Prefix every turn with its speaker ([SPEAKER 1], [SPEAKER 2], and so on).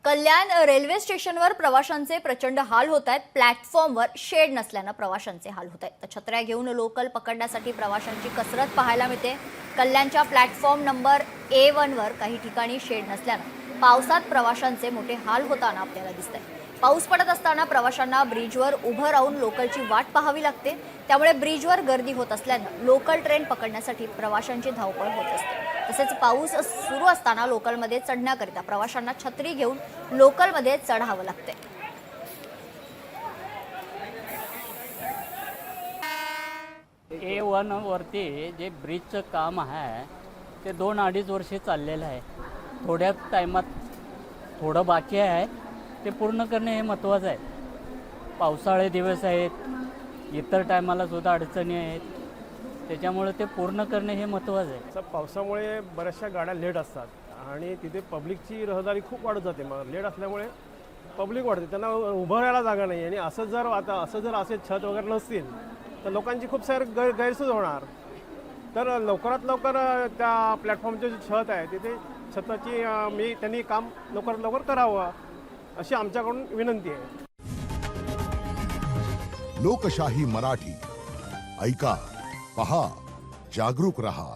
[SPEAKER 1] कल्याण railway स्टेशनवर प्रवाशांचे प्रचंड हाल होत आहेत। प्लॅटफॉर्मवर शेड नसल्याने प्रवाशांचे हाल होत आहेत। तर छत्र्या घेऊन लोकल पकडण्यासाठी प्रवाशांची कसरत पाहायला मिळते। कल्याणच्या प्लॅटफॉर्म नंबर A1 वर काही ठिकाणी शेड नसल्याने पावसात प्रवाशांचे मोठे हाल होताना आपल्याला दिसतंय। पाऊस पडत असताना प्रवाशांना ब्रिजवर उभं राहून लोकलची वाट पाहावी लागते। त्यामुळे ब्रिजवर गर्दी होत असल्याने लोकल ट्रेन पकडण्यासाठी प्रवाशांची धावपळ होत असते। तसेच पाऊस सुरू असताना लोकलमध्ये चढण्याकरिता प्रवाशांना छत्री घेऊन लोकलमध्ये चढावं लागते।
[SPEAKER 2] A1 वरती जे ब्रिजचं काम आहे ते 2-2.5 वर्षे चाललेलं आहे। थोड्या टायमात थोडं बाकी आहे, ते पूर्ण करणे हे महत्त्वाचं आहे। पावसाळे दिवस आहेत, इतर टायमाला सुद्धा अडचणी आहेत, त्याच्यामुळे ते पूर्ण करणे हे महत्त्वाचं आहे।
[SPEAKER 3] पावसामुळे बऱ्याचशा गाड्या लेट असतात आणि तिथे पब्लिकची रहदारी खूप वाढत जाते। मग लेट असल्यामुळे पब्लिक वाढते, त्यांना उभं राहायला जागा नाही आणि असं जर असे छत वगैरे नसतील तर लोकांची खूप सारी गैरसोय होणार। तर लवकरात लवकर त्या प्लॅटफॉर्मचे जे छत आहे तिथे छताची त्यांनी काम लवकरात लवकर करावं अशी आमच्याकडून विनंती आहे।
[SPEAKER 4] लोकशाही मराठी ऐका, पहा, जागरूक रहा।